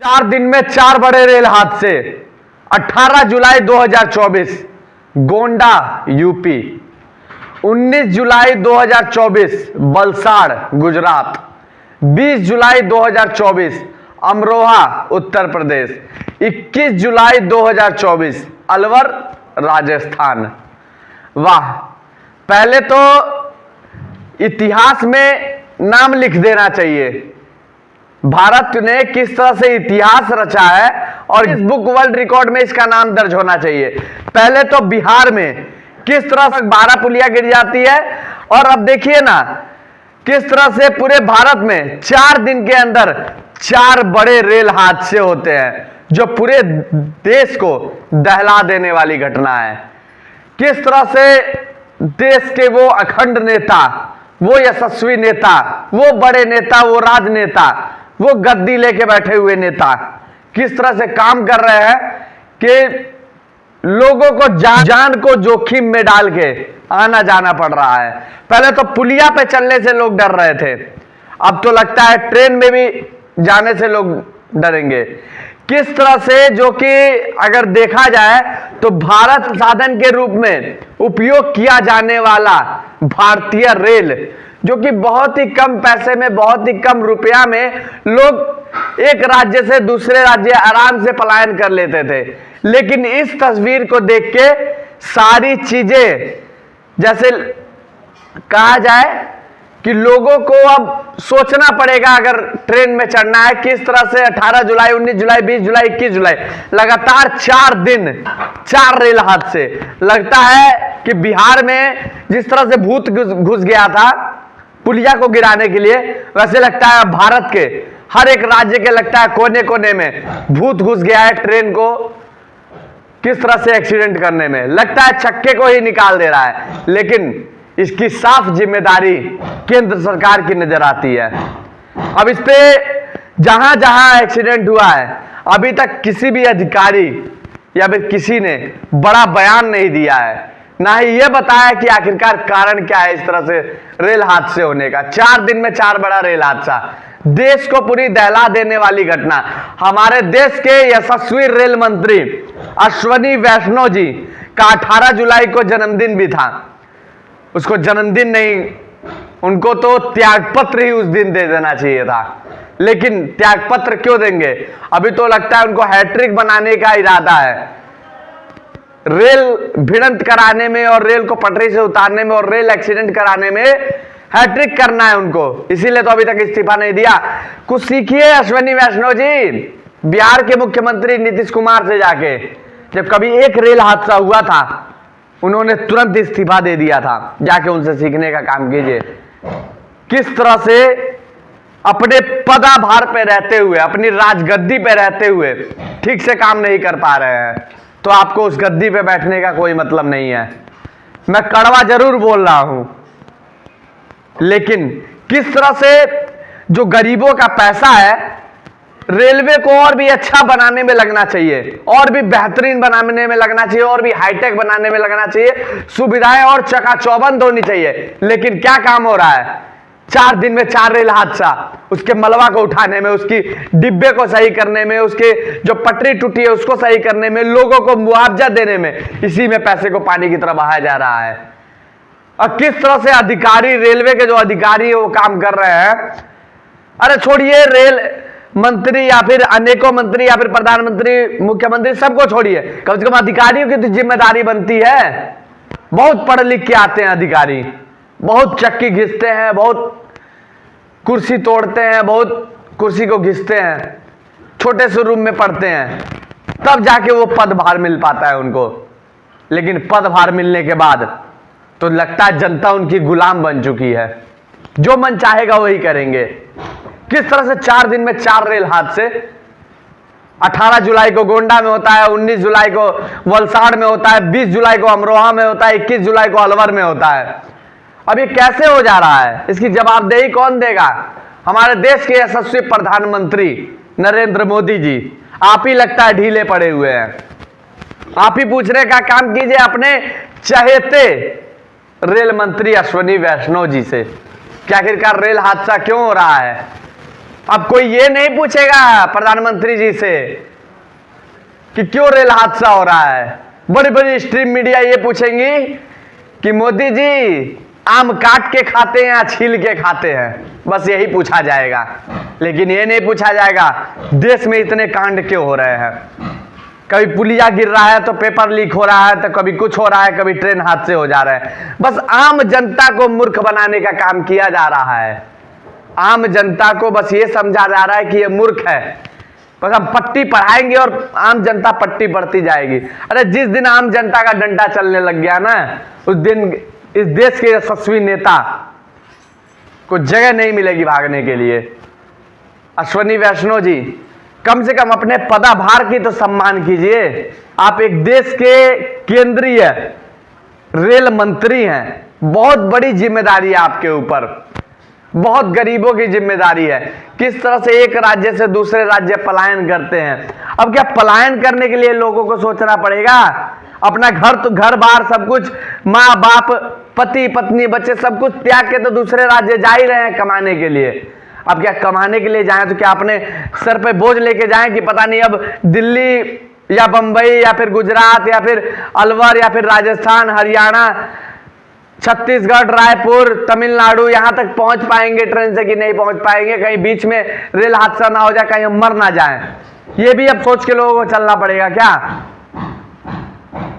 4 दिन में 4 बड़े रेल हादसे। 18 जुलाई 2024 गोंडा यूपी, 19 जुलाई 2024 वलसाड़ गुजरात, 20 जुलाई 2024 अमरोहा उत्तर प्रदेश, 21 जुलाई 2024 अलवर राजस्थान। वाह, पहले तो इतिहास में नाम लिख देना चाहिए। भारत ने किस तरह से इतिहास रचा है और इस बुक वर्ल्ड रिकॉर्ड में इसका नाम दर्ज होना चाहिए। पहले तो बिहार में किस तरह से 12 पुलिया गिर जाती है और अब देखिए ना किस तरह से पूरे भारत में 4 दिन के अंदर 4 बड़े रेल हादसे होते हैं, जो पूरे देश को दहला देने वाली घटना है। किस तरह से देश के वो अखंड नेता, वो यशस्वी नेता, वो बड़े नेता, वो राजनेता, वो गद्दी लेके बैठे हुए नेता किस तरह से काम कर रहे हैं कि लोगों को जान को जोखिम में डाल के आना जाना पड़ रहा है। पहले तो पुलिया पे चलने से लोग डर रहे थे, अब तो लगता है ट्रेन में भी जाने से लोग डरेंगे। किस तरह से, जो कि अगर देखा जाए तो भारत साधन के रूप में उपयोग किया जाने वाला भारतीय रेल, जो कि बहुत ही कम पैसे में, बहुत ही कम रुपया में लोग एक राज्य से दूसरे राज्य आराम से पलायन कर लेते थे। लेकिन इस तस्वीर को देख के सारी चीजें, जैसे कहा जाए कि लोगों को अब सोचना पड़ेगा अगर ट्रेन में चढ़ना है। किस तरह से 18 जुलाई, 19 जुलाई, 20 जुलाई, 21 जुलाई लगातार 4 दिन 4 रेल हादसे। लगता है कि बिहार में जिस तरह से भूत घुस गया था पुलिया को गिराने के लिए, वैसे लगता है भारत के हर एक राज्य के लगता है कोने कोने में भूत घुस गया है ट्रेन को किस तरह से एक्सीडेंट करने में। लगता है छक्के को ही निकाल दे रहा है, लेकिन इसकी साफ जिम्मेदारी केंद्र सरकार की नजर आती है। अब इस पे जहां जहां एक्सीडेंट हुआ है अभी तक किसी भी अधिकारी या फिर किसी ने बड़ा बयान नहीं दिया है, ना ही यह बताया कि आखिरकार कारण क्या है इस तरह से रेल हादसे होने का। 4 दिन में 4 बड़ा रेल हादसा, देश को पूरी दहला देने वाली घटना। हमारे देश के यशस्वी रेल मंत्री अश्वनी वैष्णव जी का 18 जुलाई को जन्मदिन भी था। उसको जन्मदिन नहीं, उनको तो त्यागपत्र ही उस दिन दे देना चाहिए था। लेकिन त्यागपत्र क्यों देंगे? अभी तो लगता है उनको हैट्रिक बनाने का इरादा है, रेल भिड़ंत कराने में और रेल को पटरी से उतारने में और रेल एक्सीडेंट कराने में हैट्रिक करना है उनको। इसीलिए तो अभी तक इस्तीफा नहीं दिया। कुछ सीखिए अश्वनी वैष्णव जी, बिहार के मुख्यमंत्री नीतीश कुमार से जाके। जब कभी एक रेल हादसा हुआ था उन्होंने तुरंत इस्तीफा दे दिया था, जाके उनसे सीखने का काम कीजिए। किस तरह से अपने पदाभार पे रहते हुए, अपनी राजगद्दी पे रहते हुए ठीक से काम नहीं कर पा रहे हैं, तो आपको उस गद्दी पे बैठने का कोई मतलब नहीं है। मैं कड़वा जरूर बोल रहा हूं, लेकिन किस तरह से जो गरीबों का पैसा है रेलवे को और भी अच्छा बनाने में लगना चाहिए, और भी बेहतरीन बनाने में लगना चाहिए, और भी हाईटेक बनाने में लगना चाहिए, सुविधाएं और चकाचौबंद होनी चाहिए। लेकिन क्या काम हो रहा है? 4 दिन में 4 रेल हादसा, उसके मलबा को उठाने में, उसकी डिब्बे को सही करने में, उसके जो पटरी टूटी है उसको सही करने में, लोगों को मुआवजा देने में, इसी में पैसे को पानी की तरह बहाया जा रहा है। और किस तरह से अधिकारी, रेलवे के जो अधिकारी है वो काम कर रहे हैं। अरे छोड़िए रेल मंत्री या फिर अनेकों मंत्री या फिर प्रधानमंत्री, मुख्यमंत्री, सबको छोड़िए, कम से कम अधिकारियों की तो जिम्मेदारी बनती है। बहुत पढ़ लिख के आते हैं अधिकारी, बहुत चक्की घिसते हैं, बहुत कुर्सी तोड़ते हैं, बहुत कुर्सी को घिसते हैं, छोटे से रूम में पढ़ते हैं, तब जाके वो पदभार मिल पाता है उनको। लेकिन पदभार मिलने के बाद तो लगता है जनता उनकी गुलाम बन चुकी है, जो मन चाहेगा वही करेंगे। किस तरह से 4 दिन में 4 रेल हादसे। 18 जुलाई को गोंडा में होता है, 19 जुलाई को वलसाड़ में होता है, 20 जुलाई को अमरोहा में होता है, 21 जुलाई को अलवर में होता है। अब ये कैसे हो जा रहा है? इसकी जवाबदेही कौन देगा? हमारे देश के यशस्वी प्रधानमंत्री नरेंद्र मोदी जी, आप ही लगता है ढीले पड़े हुए हैं। आप ही पूछने का काम कीजिए अपने चहेते रेल मंत्री अश्वनी वैष्णव जी से कि आखिरकार रेल हादसा क्यों हो रहा है। अब कोई ये नहीं पूछेगा प्रधानमंत्री जी से कि क्यों रेल हादसा हो रहा है। बड़ी बड़ी स्ट्रीम मीडिया ये पूछेंगी कि मोदी जी आम काट के खाते हैं या छील के खाते हैं, बस यही पूछा जाएगा। लेकिन ये नहीं पूछा जाएगा देश में इतने कांड क्यों हो रहे हैं। कभी पुलिया गिर रहा है तो पेपर लीक हो रहा है, तो कभी कुछ हो रहा है, कभी ट्रेन हादसे हो जा रहे हैं। बस आम जनता को मूर्ख बनाने का काम किया जा रहा है। आम जनता को बस ये समझा जा रहा है कि ये मूर्ख है। बस हम पट्टी पढ़ाएंगे और आम जनता पट्टी पढ़ती जाएगी। अरे जिस दिन आम जनता का डंडा चलने लग गया ना, उस दिन इस देश के यशस्वी नेता को जगह नहीं मिलेगी भागने के लिए। अश्विनी वैष्णव जी, कम से कम अपने पदाभार की तो सम्मान कीजिए। आप एक देश के केंद्रीय रेल मंत्री हैं, बहुत बड़ी जिम्मेदारी है आपके ऊपर, बहुत गरीबों की जिम्मेदारी है। किस तरह से एक राज्य से दूसरे राज्य पलायन करते हैं। अब क्या पलायन करने के लिए लोगों को सोचना पड़ेगा? अपना घर बार सब कुछ, माँ बाप, पति पत्नी, बच्चे सब कुछ त्याग के तो दूसरे राज्य जा ही रहे हैं कमाने के लिए। अब क्या कमाने के लिए जाएं तो क्या अपने सर पे बोझ लेके जाएं कि पता नहीं अब दिल्ली या बंबई या फिर गुजरात या फिर अलवर या फिर राजस्थान, हरियाणा, छत्तीसगढ़, रायपुर, तमिलनाडु यहां तक पहुंच पाएंगे ट्रेन से कि नहीं पहुंच पाएंगे। कहीं बीच में रेल हादसा ना हो जाए, कहीं हम मर ना जाएं। ये भी अब सोच के लोगों को चलना पड़ेगा क्या?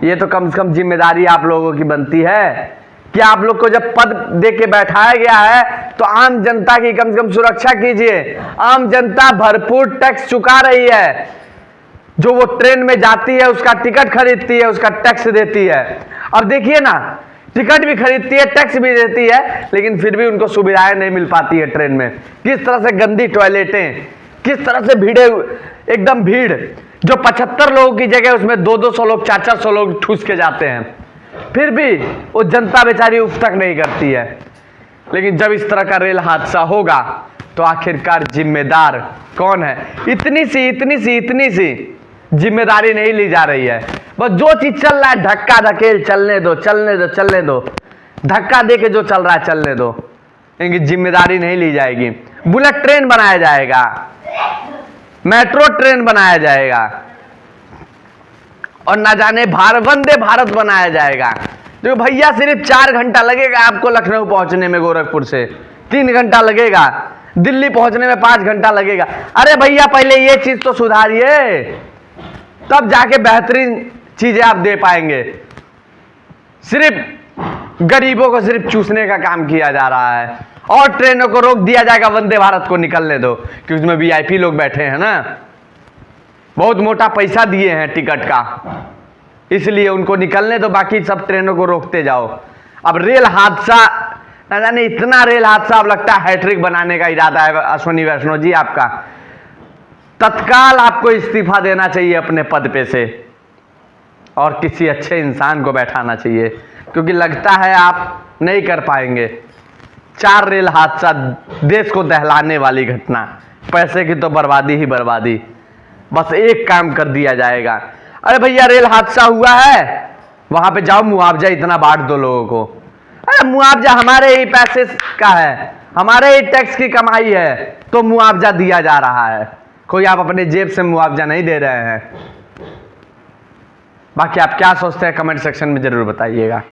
ये तो कम से कम जिम्मेदारी आप लोगों की बनती है कि आप लोग को जब पद दे के बैठाया गया है तो आम जनता की कम से कम सुरक्षा कीजिए। आम जनता भरपूर टैक्स चुका रही है। जो वो ट्रेन में जाती है उसका टिकट खरीदती है, उसका टैक्स देती है। अब देखिए ना, टिकट भी खरीदती है, टैक्स भी देती है, लेकिन फिर भी उनको सुविधाएं नहीं मिल पाती है ट्रेन में। किस तरह से गंदी टॉयलेटें, किस तरह से भीड़े, एकदम भीड़, जो 75 लोगों की जगह उसमें 200-200 लोग, 400-400 लोग ठूस के जाते हैं। फिर भी वो जनता बेचारी उफ तक नहीं करती है। लेकिन जब इस तरह का रेल हादसा होगा तो आखिरकार जिम्मेदार कौन है? इतनी सी जिम्मेदारी नहीं ली जा रही है। बस जो चीज चल रहा है धक्का धकेल, चलने दो, धक्का दे के जो चल रहा है चलने दो। इनकी जिम्मेदारी नहीं ली जाएगी। बुलेट ट्रेन बनाया जाएगा, मेट्रो ट्रेन बनाया जाएगा और ना जाने वंदे भारत बनाया जाएगा। तो भैया सिर्फ 4 घंटा लगेगा आपको लखनऊ पहुंचने में, गोरखपुर से 3 घंटा लगेगा, दिल्ली पहुंचने में 5 घंटा लगेगा। अरे भैया पहले ये चीज तो सुधारिए, तब जाके बेहतरीन चीजें आप दे पाएंगे। सिर्फ गरीबों को सिर्फ चूसने का काम किया जा रहा है और ट्रेनों को रोक दिया जाएगा। वंदे भारत को निकलने दो कि उसमें वीआईपी लोग बैठे हैं ना, बहुत मोटा पैसा दिए हैं टिकट का, इसलिए उनको निकलने दो, बाकी सब ट्रेनों को रोकते जाओ। अब रेल हादसा, ना जाने इतना रेल हादसा, अब लगता है हैट्रिक बनाने का इरादा है अश्विनी वैष्णव जी आपका। तत्काल आपको इस्तीफा देना चाहिए अपने पद पे से और किसी अच्छे इंसान को बैठाना चाहिए, क्योंकि लगता है आप नहीं कर पाएंगे। 4 रेल हादसा, देश को दहलाने वाली घटना, पैसे की तो बर्बादी ही बर्बादी। बस एक काम कर दिया जाएगा, अरे भैया रेल हादसा हुआ है, वहां पे जाओ मुआवजा इतना बांट दो लोगों को। अरे मुआवजा हमारे ही पैसे का है, हमारे ही टैक्स की कमाई है, तो मुआवजा दिया जा रहा है। कोई आप अपने जेब से मुआवजा नहीं दे रहे हैं। बाकी आप क्या सोचते हैं कमेंट सेक्शन में जरूर बताइएगा।